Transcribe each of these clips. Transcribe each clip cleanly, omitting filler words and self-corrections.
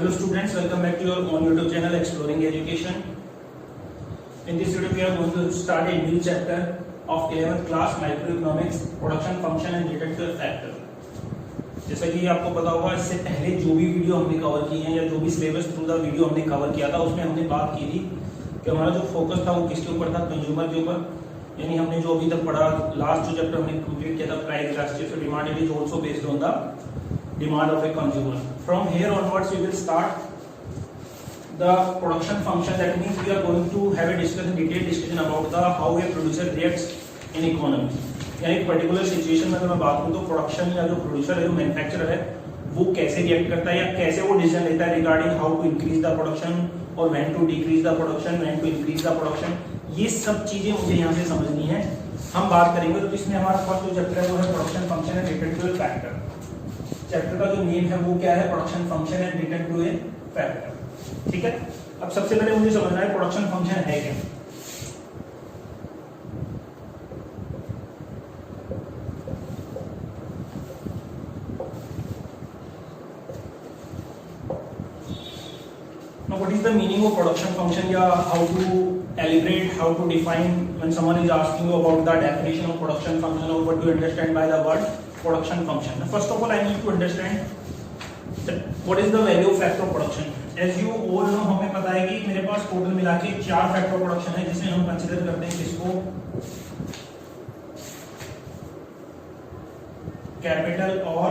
Hello students, welcome back to your own YouTube channel Exploring Education. In this video we are going to start a new chapter of 11th class Microeconomics, Production Function and Related to a Factor. जैसा कि आपको पता होगा, इससे पहले जो भी video हमने कवर की है या जो भी सिलेबस थ्रू द वीडियो हमने कवर किया था, उसमें हमने बात की थी कि हमारा जो फोकस था वो किसके ऊपर था, कंज्यूमर के ऊपर। यानी हमने जो अभी तक पढ़ा, लास्ट जो चैप्टर हमने कंप्लीट किया था price elasticity demand, it is also based on the demand of a consumer. From here onwards we will start the production function. That means we are going to have a detailed discussion about the how a producer reacts in economy. यानी particular situation में अगर मैं बात करूं तो production या जो producer है, जो मैन्युफैक्चरर है, वो कैसे रिएक्ट करता है या कैसे वो डिसीजन लेता है regarding how to increase the production और when to decrease the production, when to increase the production. ये सब चीजें मुझे यहाँ से समझनी है, हम बात करेंगे। तो इसमें हमारा फर्स्ट जो चैप्टर है वो है production function and related to a factor. Chapter का जो नेम है वो क्या है, production function and related to a factor. ठीक है, अब सबसे पहले मुझे समझना है प्रोडक्शन फंक्शन है क्या। Now what is the meaning of production function, या how to elaborate, how to define when someone is asking you about the definition of production function or what do you understand by the word production function. Now, first of all I need to understand that what is the value of factor of production. As you all know, हमें पता है कि मेरे पास total मिला के 4 factor production है, जिसमें हम कंसीडर करते हैं किसको, कैपिटल और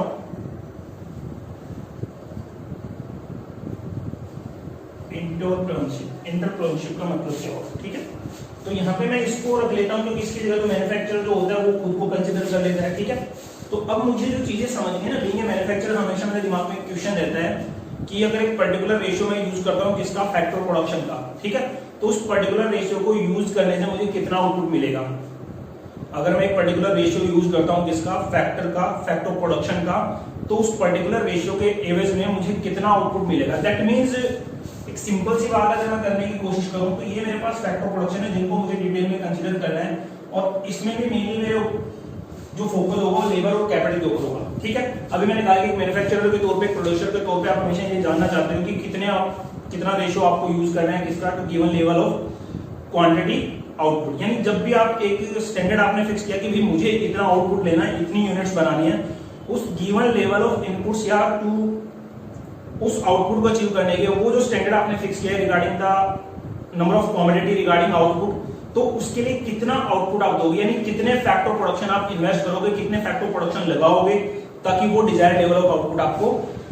इंटरप्रेन्योरशिप का मतलब क्या होगा। ठीक है, तो यहाँ पे मैं इसको रख लेता हूँ क्योंकि इसकी जगह जो मैन्युफैक्चरर जो होता है वो खुद को कंसीडर कर लेता है। ठीक है, तो अब मुझे जो चीजें समझनी है ना, बीइंग ए मैन्युफैक्चरर हमेशा मेरे दिमाग में क्वेश्चन रहता है कि अगर एक पर्टिकुलर रेशियो में यूज करता हूँ किसका, फैक्टर प्रोडक्शन का। ठीक है, तो उस पर्टिकुलर रेशियो को यूज करने से मुझे कितना आउटपुट मिलेगा। अगर मैं एक पर्टिकुलर रेशियो यूज करता हूँ किसका, फैक्टर का, फैक्टर प्रोडक्शन का, तो उस पर्टिकुलर रेशियो के एवज में मुझे कितना आउटपुट मिलेगा। दैट मींस एक सिंपल सी बात अगर मैं करने की कोशिश करूं तो ये मेरे पास फैक्टर प्रोडक्शन है जिनको मुझे डिटेल में कंसीडर करना है, और इसमें भी मेनली मेरे जो फोकस होगा लेबर और कैपिटल के ऊपर होगा। ठीक है, अभी मैंने कहा कि मैन्युफैक्चरर के तौर पे, प्रोड्यूसर के तौर पे आप हमेशा ये जानना चाहते हो कि कितना रेशियो आपको यूज करना है किसका, to given level of quantity output. यानी जब भी आप एक स्टैंडर्ड आपने फिक्स किया कि भाई मुझे इतना आउटपुट लेना है, इतनी यूनिट्स बनानी है, उस गिवन लेवल ऑफ इनपुट्स या टू उस आउटपुट को अचीव करने के वो जो स्टैंडर्ड आपने फिक्स किया है regarding the number of commodity regarding output, तो उसके लिए कितना आउटपुट आप दोगे, यानी कितने फैक्टर प्रोडक्शन आप इन्वेस्ट करोगे, कितने फैक्टर प्रोडक्शन लगाओगे ताकि वो डिजायर्ड लेवल ऑफ आउटपुट आपको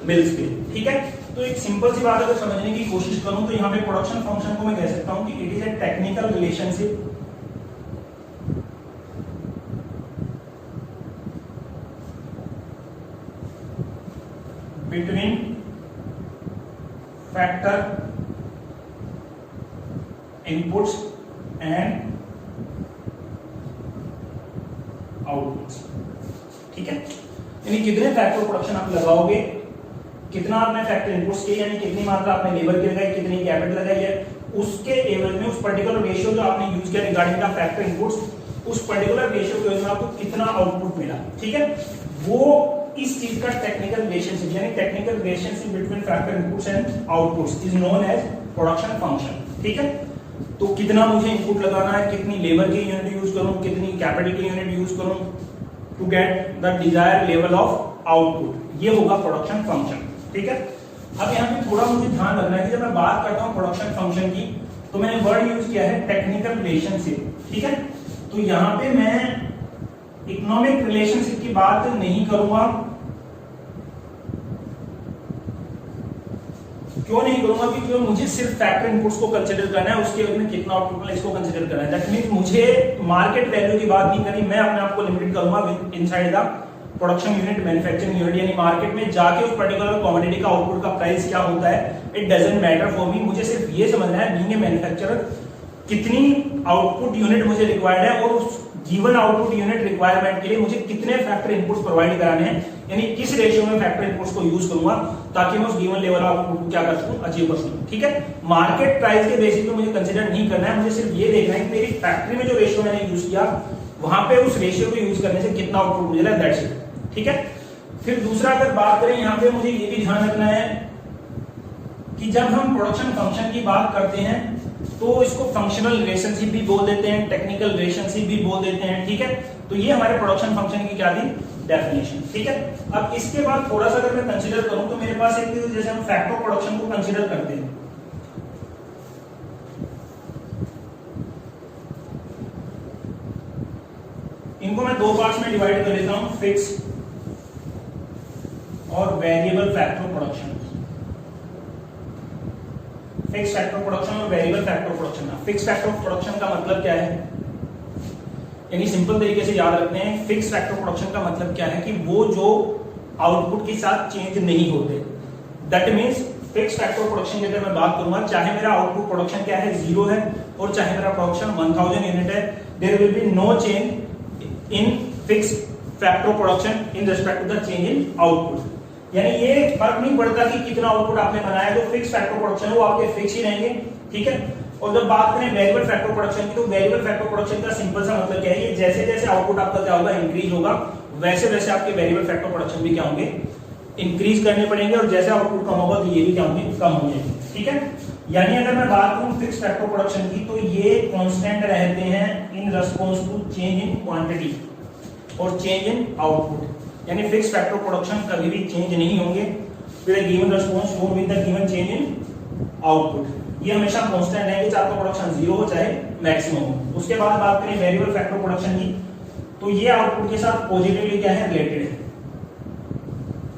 मिल सके। ठीक है, तो एक सिंपल सी बात अगर समझने की कोशिश करूं तो यहाँ पे प्रोडक्शन फंक्शन को मैं कह सकता हूं कि it is a technical relationship between factor inputs and outputs. ठीक है, यानी कितने फैक्टर प्रोडक्शन आप लगाओगे, कितना आपने फैक्टर इनपुट्स के यानी कितनी मात्रा आपने लेबर की लगाई, कितनी कैपिटल लगाई है, उसके एवज में उस पर्टिकुलर रेशियो जो आपने यूज किया रिगार्डिंग द फैक्टर इनपुट्स, उस पर्टिकुलर रेशियो के एवज में आपको कितना आउटपुट मिला। ठीक है, वो इस चीज का टेक्निकल रिलेशनशिप यानी technical relationship between factor inputs and outputs is known as production function. ठीक है, तो कितना मुझे इनपुट लगाना है, कितनी लेबर की यूनिट यूज करूं, कितनी कैपिटल की यूनिट यूज करूं to get the desired level of output, ये होगा प्रोडक्शन फंक्शन। ठीक है, अब यहाँ पे थोड़ा मुझे ध्यान रखना है कि जब मैं बात करता हूँ प्रोडक्शन फंक्शन की तो मैंने वर्ड यूज किया है टेक्निकल रिलेशनशिप। ठीक है, तो यहाँ पे मैं इकोनॉमिक रिलेशनशिप की बात नहीं करूंगा। क्यों नहीं करूंगा, क्योंकि मुझे सिर्फ फैक्टर इनपुट्स को कंसीडर करना है, उसके में कितना आउटपुट मिला इसको कंसीडर करना है। दैट मींस मुझे मार्केट वैल्यू की बात नहीं करनी, मैं अपने आप को लिमिटेड करूंगा inside the production unit, manufacturing unit, यानी मार्केट में जाके उस पर्टिकुलर कमोडिटी का आउटपुट का प्राइस क्या होता है, it doesn't matter for me. मुझे सिर्फ ये समझना है बीइंग ए मैन्युफैक्चरर कितनी आउटपुट यूनिट मुझे रिक्वायर्ड है और उस गिवन आउटपुट यूनिट रिक्वायरमेंट के लिए मुझे कितने फैक्टर इनपुट्स प्रोवाइड कराने हैं, यानी किस रेशियो में फैक्टर इनपुट्स को यूज करूंगा ताकि मैं उस गिवन लेवल आउटपुट को क्या कर सकूं, अचीव कर सकूं। ठीक है, मार्केट प्राइस के बेसिस पे मुझे कंसीडर नहीं करना है, मुझे सिर्फ ये देखना है कि मेरी फैक्ट्री में जो रेशियो मैंने यूज किया वहां पे उस रेशियो को यूज करने से कितना आउटपुट मिला, दैट्स इट। ठीक है, फिर दूसरा अगर बात करें यहाँ पे मुझे ये भी ध्यान रखना है कि जब हम प्रोडक्शन फंक्शन की बात करते हैं तो इसको फंक्शनल रिलेशनशिप भी बोल देते हैं, टेक्निकल रिलेशनशिप भी बोल देते हैं, ठीक है। तो ये हमारे प्रोडक्शन फंक्शन की क्या थी, डेफिनेशन, ठीक है। अब इसके बाद थोड़ा सा अगर मैं कंसीडर करूं तो मेरे पास एक, जैसे हम फैक्ट ऑफ प्रोडक्शन को कंसीडर करते हैं, इनको मैं दो पार्ट्स में डिवाइड कर देता हूं, फिक्स और variable factor of production. Fix factor of production और variable factor of production. Fix factor of production का मतलब क्या है, यानी सिंपल तरीके से याद रखते हैं, फिक्स फैक्टर ऑफ प्रोडक्शन का मतलब क्या है कि वो जो आउटपुट के साथ चेंज नहीं होते। That means fix factor of production की अगर मैं बात करूंगा, चाहे मेरा आउटपुट प्रोडक्शन क्या है, 0 है, और चाहे मेरा प्रोडक्शन 1000 यूनिट है, there will be no change in fix factor of production in respect to the change in output. यानी ये फर्क नहीं पड़ता कि कितना आउटपुट आपने बनाया, जो फिक्स फैक्टर ऑफ प्रोडक्शन है वो आपके फिक्स ही रहेंगे, ठीक है। और जब बात करें वेरिएबल फैक्टर ऑफ प्रोडक्शन की, तो वेरिएबल फैक्टर ऑफ प्रोडक्शन का सिंपल सा मतलब क्या है, ये जैसे जैसे आउटपुट आपका क्या होगा, इंक्रीज होगा, वैसे वैसे आपके वेरिएबल फैक्टर ऑफ प्रोडक्शन भी क्या होंगे, इंक्रीज करने पड़ेंगे, और जैसे आउटपुट कम होगा तो ये भी क्या होंगे, कम हो जाएंगे, ठीक है। यानी अगर मैं बात करूं फिक्स फैक्टर ऑफ प्रोडक्शन की, तो ये कांस्टेंट रहते हैं in response to change in quantity और चेंज इन आउटपुट। यानी फिक्स फैक्टर ऑफ प्रोडक्शन कभी भी चेंज नहीं होंगे विद अ गिवन रिस्पांस और with the given change in output. ये हमेशा कांस्टेंट रहेंगे, चाहे आपका प्रोडक्शन 0 हो चाहे मैक्सिमम हो। उसके बाद बात करें वेरिएबल फैक्टर ऑफ प्रोडक्शन की, तो ये आउटपुट के साथ पॉजिटिवली क्या है, रिलेटेड है।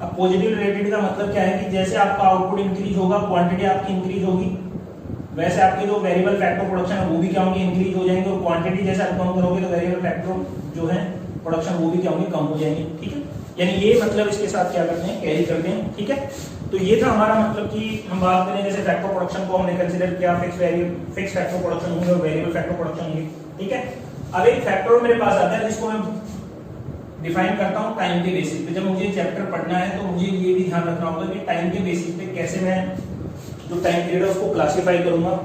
अब पॉजिटिव रिलेटेड का मतलब क्या है कि जैसे आपका आउटपुट इंक्रीज होगा, क्वांटिटी आपकी इंक्रीज होगी, वैसे आपके जो वेरिएबल फैक्टर ऑफ प्रोडक्शन है वो भी क्या होंगे, इंक्रीज हो जाएंगे, और क्वांटिटी जैसे आप कम करोगे तो वेरिएबल फैक्टर जो है प्रोडक्शन वो भी क्या होंगे, कम हो जाएंगे, ठीक है। यानी ये मतलब इसके साथ क्या करते हैं, कैरी करते हैं, ठीक है। तो ये था हमारा मतलब कि हम बात करें जैसे फैक्टर ऑफ प्रोडक्शन को हमने कंसीडर किया, फिक्स फैक्टर ऑफ प्रोडक्शन होंगे और वेरिएबल फैक्टर ऑफ प्रोडक्शन होंगे, ठीक है। अब एक फैक्टर मेरे पास आता है जिसको मैं डिफाइन करता हूं टाइम के बेसिस पे। जब मुझे चैप्टर पढ़ना है तो मुझे ये भी ध्यान रखना होगा कि टाइम के बेसिस पे कैसे मैं जो टाइम पीरियड है उसको क्लासिफाई करूंगा।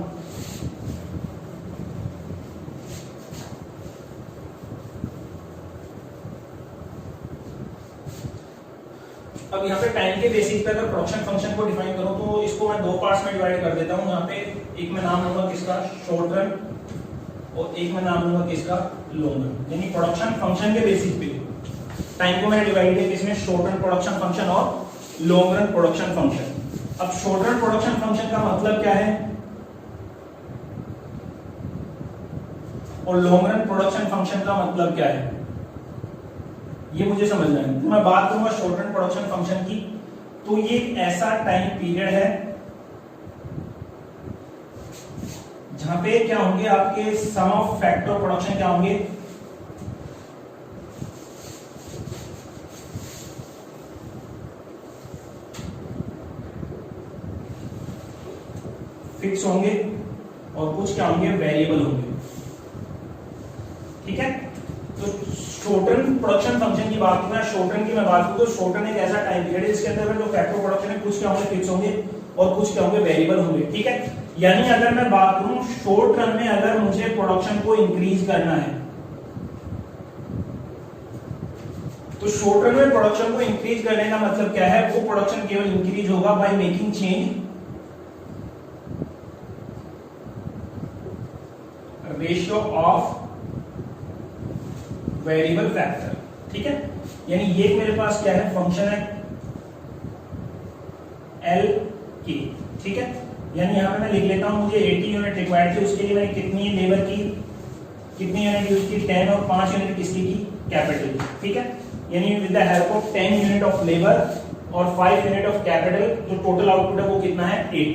अब यहाँ पे टाइम के बेसिस पे अगर प्रोडक्शन फंक्शन को डिफाइन करूं तो इसको मैं दो पार्ट्स में डिवाइड कर देता हूं। यहाँ पे एक मैं नाम लूंगा किसका, शॉर्ट रन, और एक मैं नाम लूंगा किसका, लॉन्ग रन। यानी प्रोडक्शन फंक्शन के बेसिस पे टाइम को मैंने डिवाइड किया किसमें, शॉर्ट रन प्रोडक्शन फंक्शन और लॉन्ग रन प्रोडक्शन फंक्शन। अब शॉर्ट रन प्रोडक्शन फंक्शन का मतलब क्या है और लॉन्ग रन प्रोडक्शन फंक्शन का मतलब क्या है, ये मुझे समझना है। तो मैं बात करूंगा शॉर्ट रन प्रोडक्शन फंक्शन की, तो ये एक ऐसा टाइम पीरियड है जहां पे क्या होंगे आपके सम ऑफ फैक्टर ऑफ प्रोडक्शन क्या होंगे, फिक्स होंगे और कुछ क्या होंगे, वेरिएबल होंगे, ठीक है। तो शॉर्ट रन प्रोडक्शन फंक्शन की बात करें, शॉर्ट रन की मैं बात करूं तो शॉर्ट रन एक ऐसा टाइम पीरियड है जिसके अंदर जो फैक्टर ऑफ प्रोडक्शन है कुछ क्या होंगे, फिक्स होंगे और कुछ क्या होंगे, वेरिएबल होंगे, ठीक है। यानी अगर मैं बात करूं शॉर्ट रन में अगर मुझे प्रोडक्शन को इंक्रीज करना है तो शॉर्ट रन में प्रोडक्शन को इंक्रीज करने का मतलब क्या है, वो प्रोडक्शन केवल इंक्रीज होगा by making change ratio of variable factor, ठीक है। यानी ये मेरे पास क्या है, फंक्शन है एल की, ठीक है। यानी यहां पे मैं लिख लेता हूं मुझे 80 यूनिट रिक्वायर्ड थी, उसके लिए मैंने कितनी लेबर की कितनी यूनिट यूज की, 10, और 5 यूनिट किसकी की, कैपिटल, ठीक है। यानी with the help of 10 unit of labour और 5 यूनिट ऑफ कैपिटल जो टोटल आउटपुट है वो कितना है, 80।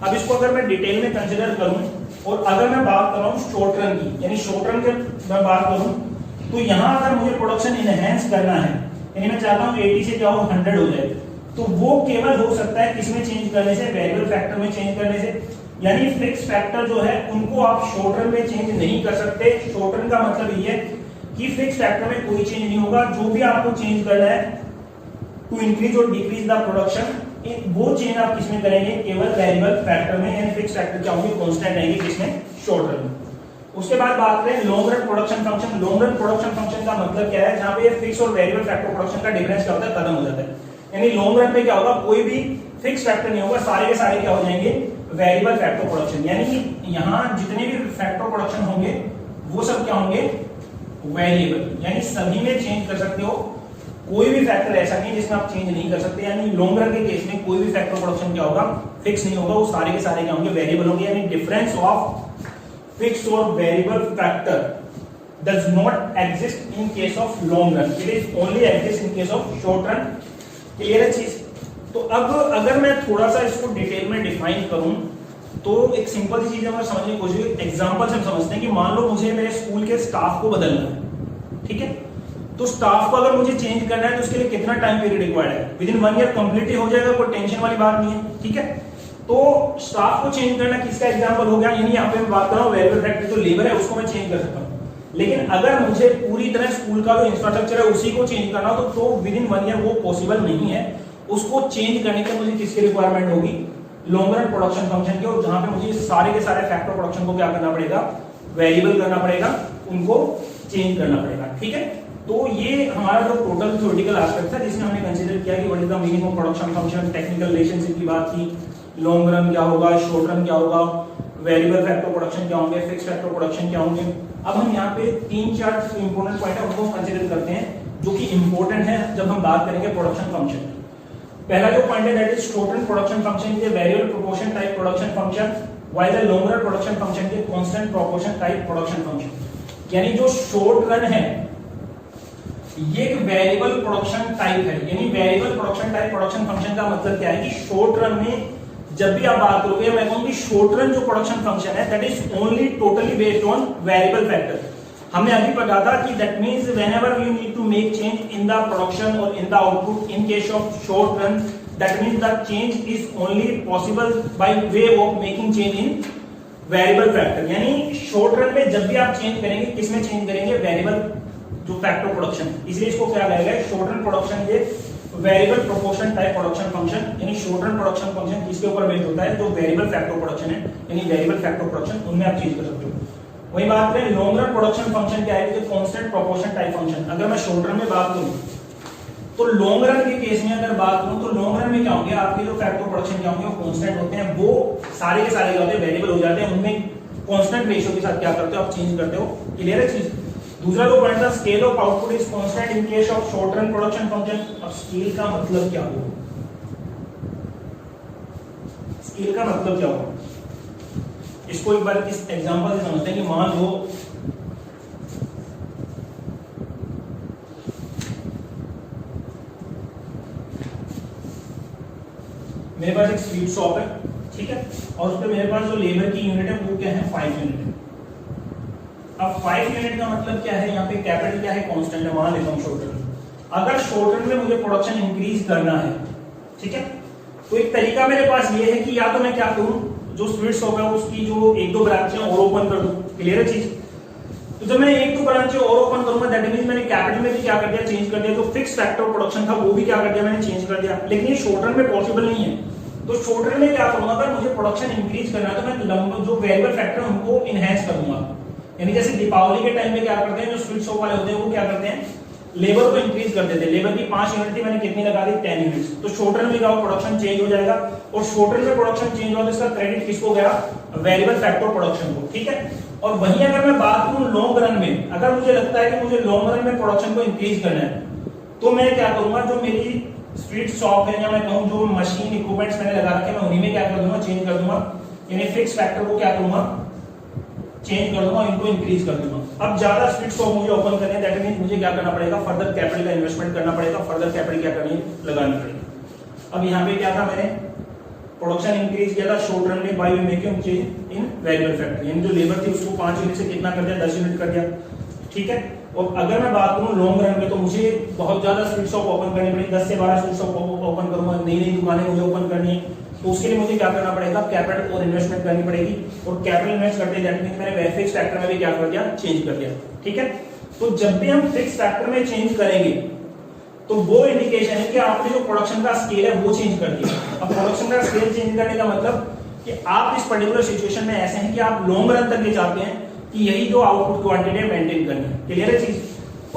अब इसको अगर मैं डिटेल में कंसीडर करूं और अगर मैं बात कर रहा हूं शॉर्ट रन की, यानी शॉर्ट रन की मैं बात करूं तो यहां अगर मुझे प्रोडक्शन इनहैंस करना है, यानी मैं चाहता हूं 80 से क्या हो 100 हो जाए, तो वो केवल हो सकता है किसमें चेंज करने से, वेरिएबल फैक्टर में चेंज करने से। यानी फिक्स फैक्टर जो है उनको आप शॉर्ट रन में चेंज नहीं कर सकते। शॉर्ट रन का मतलब ये है कि फिक्स फैक्टर में कोई चेंज नहीं होगा, जो भी आपको चेंज करना है टू इंक्रीज और डिक्रीज द प्रोडक्शन, वो चेंज आप किसमें करेंगे, केवल वेरिएबल फैक्टर में। यानी फिक्स फैक्टर क्या होंगे, कांस्टेंट रहेंगे किसमें, शॉर्ट रन में। उसके बाद बात करें long run production function. Long run production function का मतलब क्या है, जहां पे फिक्स और वेरिएबल फैक्टर प्रोडक्शन का डिफरेंस क्या होता है, खत्म हो जाता है। यानी लॉन्ग रन में क्या होगा, कोई भी फिक्स फैक्टर नहीं होगा, सारे के सारे क्या हो जाएंगे, वेरिएबल फैक्टर प्रोडक्शन। यानी कि यहाँ जितने भी फैक्टर प्रोडक्शन होंगे वो सब क्या होंगे, वेरिएबल, यानी सभी में चेंज कर सकते हो, कोई भी फैक्टर ऐसा नहीं जिसमें आप चेंज नहीं कर सकते। यानी लॉन्ग रन के केस में कोई भी फैक्टर प्रोडक्शन क्या होगा, फिक्स नहीं होगा, वो सारे के सारे क्या होंगे, वेरिएबल होंगे। यानी डिफरेंस ऑफ फिक्स और variable factor does not exist in case of long run, it is only exist in case of short run। Clear है चीज? तो अब अगर मैं थोड़ा सा इसको डिटेल में डिफाइन करूं तो एक सिंपल सी चीज है, समझने की कोशिश, एग्जांपल से हम समझते हैं कि मान लो मुझे मेरे स्कूल के स्टाफ को बदलना है, ठीक है, तो स्टाफ को अगर मुझे चेंज करना है तो उसके लिए कितना टाइम पीरियड रिक्वायर्ड है, विद इन 1 ईयर कंप्लीट हो जाएगा, कोई टेंशन वाली बात नहीं है, ठीक है। तो स्टाफ को चेंज करना किसका एग्जांपल हो गया, यानी यहाँ पे मैं बात कर रहा हूँ वेरिएबल फैक्टर, जो लेबर है उसको मैं चेंज कर सकता हूँ। लेकिन अगर मुझे पूरी तरह स्कूल का जो इंफ्रास्ट्रक्चर है उसी को चेंज करना हो तो विद इन 1 ईयर वो पॉसिबल नहीं है। उसको चेंज करने के मुझे किसकी रिक्वायरमेंट होगी, लॉन्ग रन प्रोडक्शन फंक्शन की, और जहां पे मुझे सारे के सारे फैक्टर प्रोडक्शन को क्या करना पड़ेगा, वेरिएबल करना पड़ेगा, उनको चेंज करना पड़ेगा, ठीक है। तो ये हमारा जो टोटल थ्योरेटिकल एस्पेक्ट था जिसमें हमने कंसीडर किया कि what is the meaning of production function, technical relationship की बात की, लॉन्ग रन क्या होगा, शॉर्ट रन क्या होगा, वेरिएबल फैक्टर प्रोडक्शन क्या होंगे, फिक्स फैक्टर प्रोडक्शन क्या होंगे। अब हम यहाँ पे 3-4 इंपोर्टेंट पॉइंट है उनको कंसीडर करते हैं जो कि इंपॉर्टेंट है जब हम बात करेंगे प्रोडक्शन फंक्शन। पहला जो पॉइंट है that is short run production function is a variable proportion type production function, while the long run production function is constant proportion type production function. यानी जो शॉर्ट रन है ये एक वेरिएबल प्रोडक्शन टाइप है, यानी variable production type production function का मतलब क्या है कि शॉर्ट रन में जब भी आप बात करोगे, मैं कहूंगी शॉर्ट रन जो प्रोडक्शन फंक्शन है that is only totally based on variable factor. हमने अभी पढ़ा था कि that means whenever you need to make change in the production और in the output in case of short run, that means the change is only possible by way of making change in variable factor. यानी short run में जब भी आप change करेंगे, किसमें change करेंगे, variable जो फैक्टर प्रोडक्शन, इसलिए इसको क्या कहा गया, शॉर्ट रन प्रोडक्शन ये variable proportion type production function, यानी शॉर्ट रन प्रोडक्शन फंक्शन किसके ऊपर बेस्ड होता है, जो वेरिएबल फैक्टर प्रोडक्शन है, यानी वेरिएबल फैक्टर प्रोडक्शन उनमें आप चेंज कर सकते हो। वही बात करें लॉन्ग रन प्रोडक्शन फंक्शन क्या है, कांस्टेंट प्रोपोर्शन टाइप फंक्शन। अगर मैं शॉर्ट रन में बात करूं तो लॉन्ग रन के केस में अगर बात करूं तो लॉन्ग रन में क्या होंगे, आपके जो फैक्टर प्रोडक्शन क्या होंगे, वो कांस्टेंट होते हैं, वो सारे के सारे क्या होते हैं, वेरिएबल हो जाते हैं, उनमें कांस्टेंट रेशियो के साथ क्या करते हो, आप चेंज करते हो। क्लियर है चीज? दूसरा जो पॉइंट था scale of output is constant in case of short run production function. अब स्केल का मतलब क्या हुआ, स्केल का मतलब क्या हुआ, इसको एक बार इस एग्जांपल से समझते हैं कि मान लो मेरे पास एक स्वीट शॉप है, ठीक है, और उस पे मेरे पास जो लेबर की यूनिट है वो क्या है, 5 यूनिट है। अब 5 यूनिट का मतलब क्या है, यहाँ पे कैपिटल क्या है, कांस्टेंट है, मान लेता हूं शॉर्ट रन। अगर शॉर्ट रन में मुझे प्रोडक्शन इंक्रीज करना है, ठीक है, तो एक तरीका मेरे पास ये है कि या तो मैं क्या करूं, जो स्वीट शॉप है उसकी जो 1-2 ब्रांचें और ओपन कर दूं। क्लियर है चीज? तो जब मैं 1-2 ब्रांचें और ओपन करूंगा दैट मींस मैंने कैपिटल में भी क्या कर दिया, चेंज कर दिया, जो फिक्स फैक्टर प्रोडक्शन था वो भी क्या कर दिया, मैंने चेंज कर दिया। लेकिन ये शॉर्ट रन में पॉसिबल नहीं है, तो शॉर्ट रन में क्या करूंगा, अगर मुझे प्रोडक्शन इंक्रीज करना है तो मैं जो वेरिएबल फैक्टर है उनको इनहैंस करूंगा। यानी जैसे दीपावली के टाइम में क्या करते हैं, जो स्वीट शॉप वाले होते हैं वो क्या करते हैं, लेबर को इंक्रीज कर देते हैं। लेबर की 5 यूनिट थी, मैंने कितनी लगा दी, 10 यूनिट्स। तो शॉर्ट रन में क्या प्रोडक्शन चेंज हो जाएगा, और शॉर्ट रन में प्रोडक्शन चेंज हुआ तो इसका क्रेडिट किसको गया, वेरिएबल फैक्टर प्रोडक्शन को, ठीक है। और वहीं अगर मैं बात करूं लॉन्ग रन में, अगर मुझे लगता है कि मुझे लॉन्ग रन में प्रोडक्शन को इंक्रीज करना है तो मैं क्या करूंगा, जो मेरी स्वीट शॉप है या मैं कहूं जो मशीन इक्विपमेंट्स मैंने लगा रखे हैं मैं उन्हीं में क्या कर दूंगा, चेंज कर दूंगा। यानी फिक्स फैक्टर को क्या करूंगा, चेंज कर दूंगा, इनको इंक्रीज कर दूंगा। अब ज्यादा स्वीट शॉप मुझे ओपन करने, दैट मींस मुझे क्या करना पड़ेगा, फर्दर कैपिटल का इन्वेस्टमेंट करना पड़ेगा, फर्दर कैपिटल क्या करनी लगानी पड़ेगी। अब यहाँ पे क्या था, मैंने प्रोडक्शन इंक्रीज किया था शॉर्ट रन में by making change in variable factor, यानी जो लेबर थी उसको 5 यूनिट से कितना कर दिया, 10 यूनिट कर दिया, ठीक है। और अगर मैं बात करूं लॉन्ग रन में तो मुझे बहुत ज्यादा स्वीट शॉप ओपन करनी पड़ेगी, 10 से 12 स्वीट शॉप ओपन करूंगा, नई नई दुकानें मुझे ओपन करनी है, तो उसके लिए मुझे क्या करना पड़ेगा, कैपिटल और इन्वेस्टमेंट करनी पड़ेगी। और कैपिटल इन्वेस्ट करते दैट मींस मैंने फिक्स फैक्टर में भी क्या कर दिया, चेंज कर दिया, ठीक है। तो जब भी हम फिक्स फैक्टर में चेंज करेंगे तो वो इंडिकेशन है कि आपने जो प्रोडक्शन का स्केल है वो चेंज कर दिया। अब प्रोडक्शन का स्केल चेंज करने का मतलब कि आप इस पर्टिकुलर सिचुएशन में ऐसे हैं कि आप लॉन्ग रन तक ये चाहते हैं कि यही जो आउटपुट क्वांटिटी है मेंटेन करनी है। क्लियर है चीज?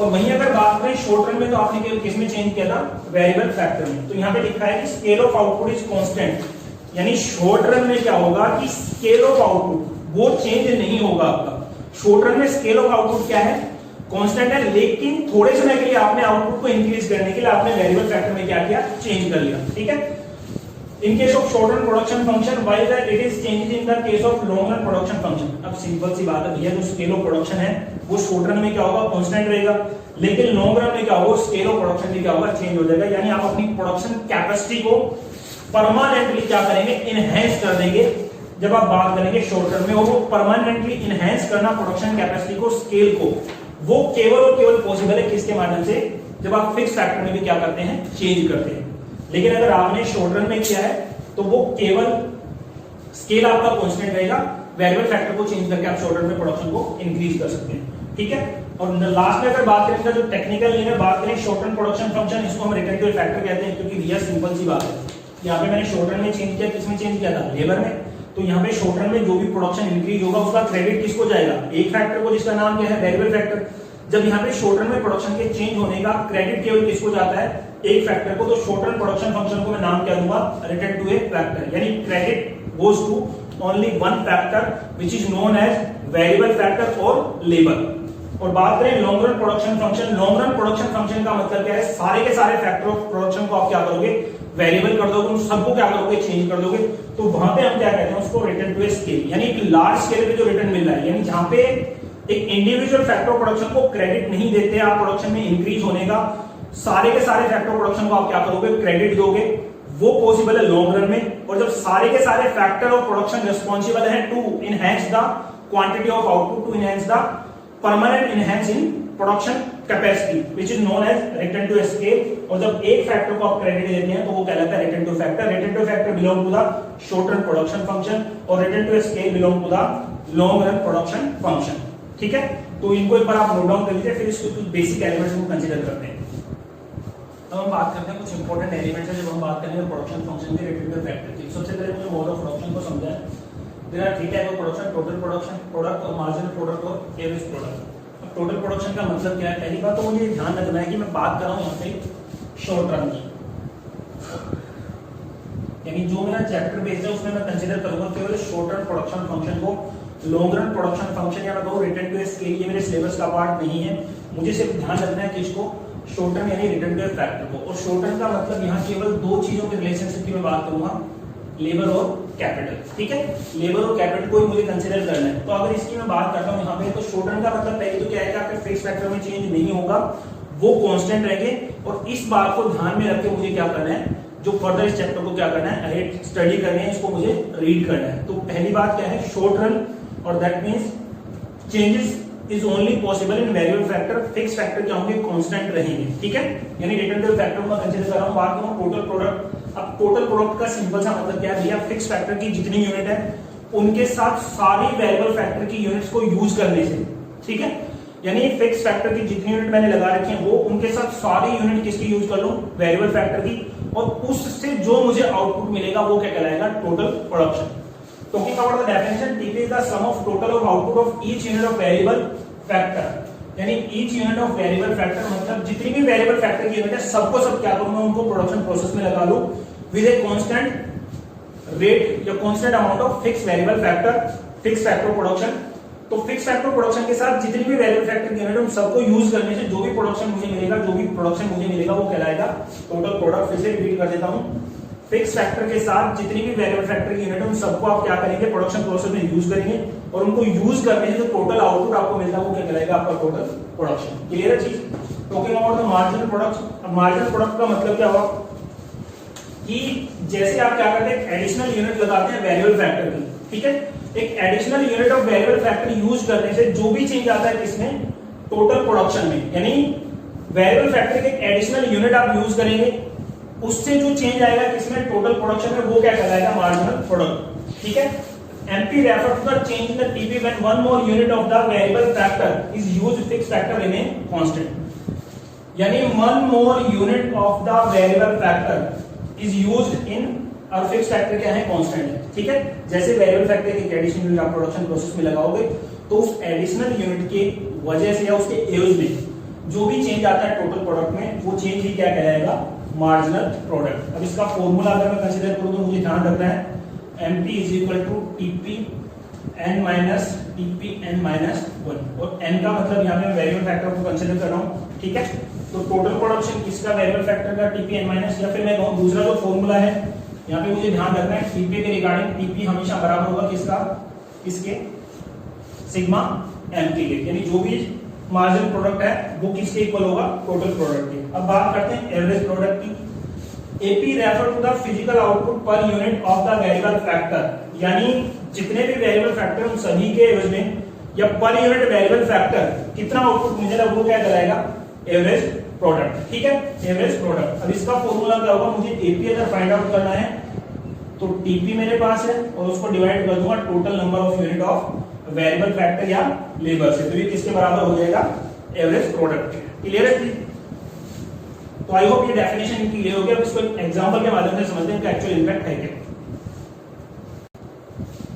और वहीं अगर बात करें शॉर्ट रन में तो आपने केवल किस में चेंज किया था, वेरिएबल फैक्टर में। तो यहाँ पे लिखा है कि scale of output is constant, यानी शॉर्ट रन में क्या होगा कि स्केल ऑफ आउटपुट वो चेंज नहीं होगा आपका। शॉर्ट रन में स्केल ऑफ आउटपुट क्या है, कांस्टेंट है, लेकिन थोड़े समय के लिए आपने आउटपुट को इंक्रीज करने के लिए आपने वेरिएबल फैक्टर में क्या किया, चेंज कर लिया, ठीक है। In case of short run production function, while that it is changes in the case of long run production function। अब सिंपल सी बात है भैया, जो स्केल ऑफ प्रोडक्शन है वो शॉर्ट रन में क्या होगा, कांस्टेंट रहेगा, लेकिन लॉन्ग रन में क्या होगा, स्केल ऑफ प्रोडक्शन में क्या होगा, चेंज हो जाएगा। यानी आप अपनी प्रोडक्शन कैपेसिटी को परमानेंटली क्या करेंगे, इनहेंस कर देंगे जब आप बात करेंगे शॉर्ट रन में। और वो परमानेंटली इनहेंस करना प्रोडक्शन कैपेसिटी को, स्केल को, वो केवल और केवल पॉसिबल है किसके माध्यम से, जब आप फिक्स फैक्टर में भी क्या करते हैं, चेंज करते हैं। लेकिन अगर आपने शॉर्ट रन में किया है तो वो केवल स्केल आपका कांस्टेंट रहेगा, वेरिएबल फैक्टर को चेंज करके आप शॉर्ट रन में प्रोडक्शन को इंक्रीज कर सकते हैं, ठीक है। और लास्ट में अगर बात करें जो टेक्निकल नेम है, बात करें शॉर्ट रन प्रोडक्शन फंक्शन, इसको हम रिटेंटिव फैक्टर कहते हैं, क्योंकि भैया सिंपल सी बात है, यहाँ पे मैंने शॉर्ट रन में चेंज किया, किसमें चेंज किया था, लेबर में। तो यहाँ पे शॉर्ट रन में जो भी प्रोडक्शन इंक्रीज होगा उसका क्रेडिट किसको जाएगा, एक फैक्टर को, जिसका नाम क्या है, वेरिएबल फैक्टर। जब यहाँ पे शॉर्ट रन में प्रोडक्शन के चेंज होने का क्रेडिट केवल किसको जाता है, एक फैक्टर को। तो शॉर्ट रन प्रोडक्शन फंक्शन को मैं नाम क्या दूंगा, रिटर्न टू ए फैक्टर, यानी credit goes to only one factor which is known as variable factor और लेबर। और बात करें long run production function, long run production function का मतलब क्या है, सारे के सारे फैक्टर ऑफ प्रोडक्शन को आप क्या करोगे, वेरिएबल कर दोगे, उन सबको क्या करोगे, चेंज कर दोगे। तो वहां पे हम क्या कहते हैं उसको, रिटर्न टू ए स्केल, यानी एक लार्ज स्केल पे जो रिटर्न मिल रहा है, यानी जहां पे एक इंडिविजुअल फैक्टर ऑफ प्रोडक्शन को क्रेडिट नहीं देते आप प्रोडक्शन में इंक्रीज होने का, सारे के सारे फैक्टर ऑफ प्रोडक्शन को आप क्या करोगे, क्रेडिट दोगे, वो पॉसिबल है लॉन्ग रन में। और जब सारे के सारे फैक्टर ऑफ प्रोडक्शन रिस्पॉन्सिबल है to enhance the quantity of output, to enhance the permanent enhance in production capacity which is known as return to scale. और जब एक फैक्टर को आप क्रेडिट देते हैं तो वो कहलाता है return to factor. Return to factor belong to the short run production function और return to scale belong to the long run production function, ठीक है। तो इनको एक बार आप नोट डाउन कर लीजिए, फिर इसको कुछ बेसिक एलिमेंट्स को कंसीडर करते हैं। अब हम बात करते हैं कुछ इंपॉर्टेंट एलिमेंट्स है जब हम बात करेंगे प्रोडक्शन फंक्शन के रिलेटेड फैक्टर की। सबसे पहले मुझे मोड ऑफ प्रोडक्शन को समझना है। There are three type of production, total production, product और मार्जिनल प्रोडक्ट और एवरेज प्रोडक्ट। अब टोटल प्रोडक्शन का मतलब क्या है, पहली बात तो मुझे ध्यान रखना है कि मैं बात कर रहा हूं यहां पे शॉर्ट रन की, यानी जो मेरा चैप्टर बेस्ड है उसमें मैं कंसीडर करूंगा केवल शॉर्ट रन प्रोडक्शन फंक्शन को। लॉन्ग रन प्रोडक्शन फंक्शन या मैं कहूं रिटर्न टू स्केल, ये मेरे सिलेबस का पार्ट नहीं है। मुझे सिर्फ ध्यान रखना है कि इसको शॉर्ट रन यानी रिटर्न टू फैक्टर को। और शॉर्ट रन का मतलब यहाँ केवल दो चीजों के रिलेशनशिप की मैं बात करूंगा, लेबर और कैपिटल, ठीक है। लेबर और कैपिटल को ही मुझे कंसीडर करना है। तो अगर इसकी मैं बात करता हूँ यहाँ पे, तो शॉर्ट रन का मतलब पहले तो क्या है कि आपके फिक्स फैक्टर में चेंज नहीं होगा, वो कांस्टेंट रहेंगे। और इस बात को ध्यान में रख के मुझे क्या करना है, जो फर्दर इस चैप्टर को क्या करना है, अहेड स्टडी करनी है, इसको मुझे रीड करना है। तो पहली बात क्या है, शॉर्ट रन, और that means changes is only possible in variable factor. Fix factor क्या होंगे, कांस्टेंट रहेंगे, ठीक है। यानी रिटर्न टू फैक्टर को कंसीडर कर रहा हूं। बात करूं टोटल प्रोडक्ट, अब टोटल प्रोडक्ट का सिंपल सा मतलब क्या है भैया, फिक्स फैक्टर की जितनी यूनिट है उनके साथ सारी वेरिएबल फैक्टर की यूनिट्स को यूज करने से, ठीक है। यानी फिक्स फैक्टर की जितनी यूनिट मैंने लगा रखी है वो उनके साथ सारी यूनिट किसकी यूज कर लूं, वेरिएबल फैक्टर की, और उससे जो मुझे आउटपुट मिलेगा वो क्या कहलाएगा, total production. Talking about the definition, TP is the sum of total of output of each unit of variable factor। यानी each unit of variable factor मतलब जितनी भी variable factor की यूनिट है सबको सब क्या करूं मैं, उनको प्रोडक्शन प्रोसेस में लगा लूं with a constant rate या constant amount of fixed variable factor, fixed factor production। तो fixed factor production के साथ जितनी भी variable factor की यूनिट है उन सबको यूज करने से जो भी प्रोडक्शन मुझे मिलेगा, जो भी प्रोडक्शन मुझे मिलेगा वो कहलाएगा टोटल प्रोडक्ट। फिर से रिपीट कर देता हूं, फिक्स फैक्टर के साथ जितनी भी वेरिएबल फैक्टर की यूनिट है उन सबको आप क्या करेंगे, प्रोडक्शन प्रोसेस में यूज करेंगे, और उनको यूज करने से जो टोटल आउटपुट आपको मिलता है वो क्या कहलाएगा, आपका टोटल प्रोडक्शन। क्लियर है चीज। Talking about the marginal product, अब मार्जिनल प्रोडक्ट का मतलब क्या हुआ कि जैसे आप क्या करते हैं, एडिशनल यूनिट लगाते हैं वेरिएबल फैक्टर की, ठीक है। एक additional unit of variable factor use करने से जो भी चेंज आता है किसमें, टोटल प्रोडक्शन में, यानी वेरिएबल फैक्टर के एडिशनल यूनिट आप यूज करेंगे, उससे जो चेंज आएगा किसमें, टोटल प्रोडक्शन में, वो क्या कहलाएगा, मार्जिनल प्रोडक्ट, ठीक है। MP refer to the change in the TP when one more unit of the variable factor is used, fixed factor remain constant। यानी one more unit of the variable factor is used in, और fixed factor क्या है, constant है, ठीक है। जैसे variable factor की additional unit आप प्रोडक्शन प्रोसेस में लगाओगे तो उस एडिशनल यूनिट की वजह से या उसके एवज में जो भी चेंज आता है टोटल प्रोडक्ट में वो चेंज ही क्या कहलाएगा, मार्जिनल प्रोडक्ट। अब इसका फॉर्मूला अगर मैं कंसीडर करूं तो मुझे ध्यान रखना है MP is equal to TP n minus TP n minus 1, और n का मतलब यहाँ पे मैं वेरिएबल फैक्टर को कंसीडर कर रहा हूँ, ठीक है। तो टोटल प्रोडक्शन किसका, वेरिएबल फैक्टर का TP n माइनस, या फिर मैं कहूँ दूसरा जो फॉर्मूला है यहाँ पे मुझे ध्यान रखना है TP के रिगार्डिंग TP हमेशा बराबर होगा किसका, इसके सिग्मा m के लिए, यानी जो भी मार्जिनल प्रोडक्ट है वो किसके इक्वल होगा, टोटल प्रोडक्ट के। अब बात करते हैं एवरेज प्रोडक्ट की। AP refer to the physical output per unit of the variable factor, यानी जितने भी वेरिएबल फैक्टर उन सभी के एवरेज में या पर यूनिट वेरिएबल फैक्टर कितना आउटपुट मिलेगा वो क्या कराएगा, एवरेज प्रोडक्ट, ठीक है, एवरेज प्रोडक्ट। अब इसका फॉर्मूला क्या होगा, मुझे AP अगर फाइंड आउट करना है तो TP मेरे पास है और उसको डिवाइड कर दूंगा total number of unit of variable factor या लेबर से, तो ये किसके बराबर हो जाएगा, एवरेज प्रोडक्ट के। क्लियर है? तो आई होप ये डेफिनेशन क्लियर हो गया। अब इसको एग्जांपल के माध्यम से समझते हैं कि एक्चुअल इंपैक्ट है क्या।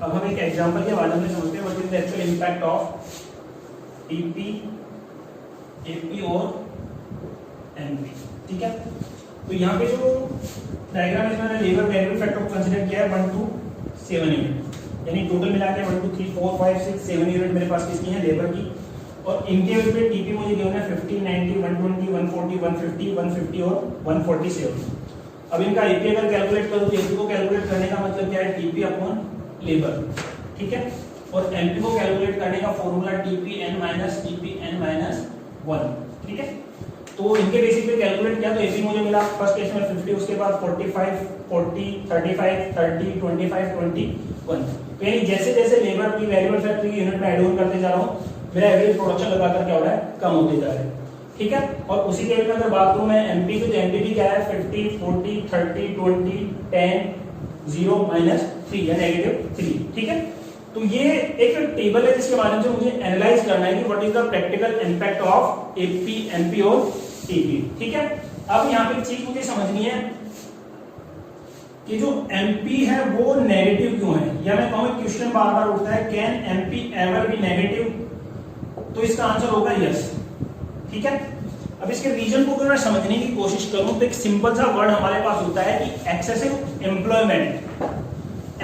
अब हम एक एग्जांपल के माध्यम से समझते हैं what is the actual impact of TP, AP और MP, ठीक है। तो यहाँ पे जो डायग्राम है मैंने लेबर वेरिएबल फैक्टर को कंसीडर किया है 1 to 7 यूनिट, यानी टोटल मिला के 1 2 3 4 5 6 7 यूनिट मेरे पास किसकी है, लेबर की। और इनके पे TP मुझे गिवन है 50 90 120 140 150 150 और 147। अब इनका AP अगर कैलकुलेट करूं तो AP को कैलकुलेट करने का मतलब क्या है, TP अपॉन लेबर, ठीक है। और MP को कैलकुलेट करने का formula TP n minus TP n minus 1, ठीक है। तो इनके बेसिस पे कैलकुलेट किया तो AP मुझे मिला फर्स्ट केस में 50, उसके बाद 45 40 35 30 25 21। तो यानी जैसे जैसे लेबर की वेरिएबल फैक्टर की यूनिट में ऐड ऑन करते जा रहा हूं मेरा एवरेज प्रोडक्शन लगाकर क्या हो रहा है, कम होते जा रहा है, ठीक है। और उसी के अगर बात करूं मैं MP की, तो MP भी क्या है 50 40 30 20 10 0 -3 या -3, ठीक है। तो ये एक टेबल है जिसके माध्यम से मुझे एनालाइज करना है कि what is the practical impact of AP MP और TP, ठीक है। अब यहाँ पे एक चीज मुझे समझनी है कि जो MP है वो नेगेटिव क्यों है, या मैं कहूँ क्वेश्चन बार बार उठता है can MP ever be negative, तो इसका आंसर होगा यस, ठीक है। अब इसके रीजन को अगर मैं समझने की कोशिश करूं तो एक सिंपल सा वर्ड हमारे पास होता है कि एक्सेसिव एम्प्लॉयमेंट।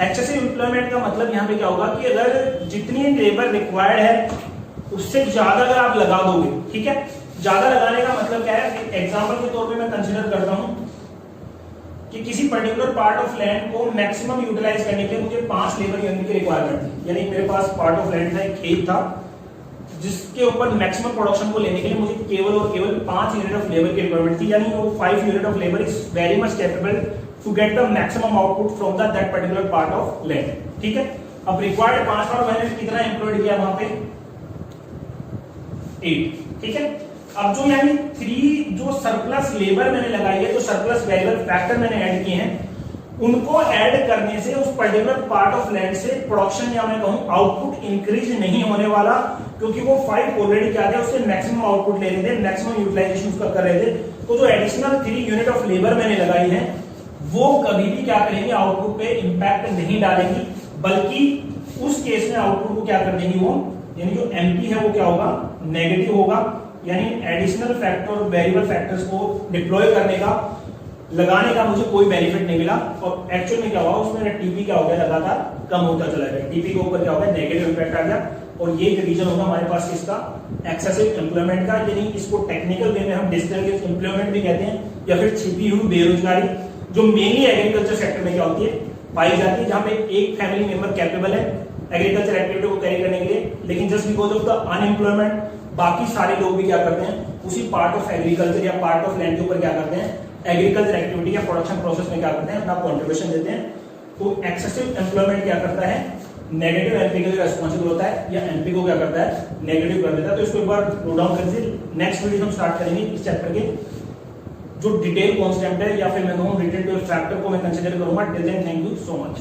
एक्सेसिव एम्प्लॉयमेंट का मतलब यहाँ पे क्या होगा कि अगर जितनी लेबर रिक्वायर्ड है उससे ज्यादा अगर आप लगा दोगे, ठीक है। ज्यादा लगाने का मतलब क्या है, एग्जांपल के तौर पे मैं कंसीडर करता हूं कि किसी पर्टिकुलर पार्ट ऑफ लैंड को मैक्सिमम यूटिलाइज करने के लिए मुझे 5 लेबर यूनिट की रिक्वायरमेंट थी, यानी मेरे पास पार्ट ऑफ लैंड था, एक खेत था जिसके ऊपर मैक्सिमम प्रोडक्शन को लेने के लिए मुझे केवल और केवल 5 यूनिट ऑफ लेबर की रिक्वायरमेंट थी, यानी वो 5 unit of labour is very much capable to get the maximum output from that particular part of land, ठीक है। अब रिक्वायर्ड 5 और मैंने कितना एम्प्लॉयड किया वहां पे 8, ठीक है। अब जो यानी 3 जो सरप्लस लेबर मैंने लगाई है, जो सरप्लस वेरिएबल फैक्टर मैंने ऐड किए हैं, उनको ऐड करने से उस पर्टिकुलर पार्ट ऑफ लैंड से प्रोडक्शन या मैं कहूं आउटपुट इंक्रीज नहीं होने वाला, क्योंकि वो 5 ऑलरेडी क्या थे, उससे मैक्सिमम आउटपुट ले रहे थे, मैक्सिमम यूटिलाइजेशन उसका कर रहे थे। तो जो एडिशनल 3 यूनिट ऑफ लेबर मैंने लगाई है वो कभी भी क्या करेंगे, आउटपुट पे इंपैक्ट नहीं डालेंगी, बल्कि उस केस में आउटपुट को क्या कर देंगी, वो यानी जो MP है वो क्या होगा, नेगेटिव होगा। यानी एडिशनल फैक्टर वेरिएबल फैक्टर्स को डिप्लॉय करने का, लगाने का मुझे कोई बेनिफिट नहीं मिला, और एक्चुअल में क्या हुआ, उसमें TP क्या हो गया, लगातार कम होता चला गया, TP के ऊपर क्या हो गया, नेगेटिव इंपैक्ट आ गया। और ये रीजन होगा हमारे पास इसका एक्सेसिव एम्प्लॉयमेंट का, यानी इसको टेक्निकल वे में हम डिजिटल एम्प्लॉयमेंट भी कहते हैं, या फिर छिपी हुई बेरोजगारी, जो मेनली एग्रीकल्चर सेक्टर में क्या होती है, पाई जाती है, जहां पे एक फैमिली मेंबर कैपेबल है एग्रीकल्चर एक्टिविटी को कैरी करने के लिए, लेकिन just because of the unemployment बाकी सारे लोग भी क्या करते हैं, उसी पार्ट ऑफ एग्रीकल्चर या पार्ट ऑफ लैंड के ऊपर क्या करते हैं, एग्रीकल्चर एक्टिविटी या प्रोडक्शन प्रोसेस में क्या करते हैं, अपना कंट्रीब्यूशन देते हैं। तो एक्सेसिव एम्प्लॉयमेंट क्या करता है, नेगेटिव MP के लिए रिस्पांसिबल होता है, या MP को क्या करता है, नेगेटिव कर देता है। तो इसको एक बार नोट डाउन कर लीजिए, नेक्स्ट वीडियो हम स्टार्ट करेंगे इस चैप्टर के जो डिटेल कॉन्सेप्ट है, या फिर मैं कहूं रिलेटेड टू फैक्टर को मैं कंसीडर करूंगा। Till then thank you so much.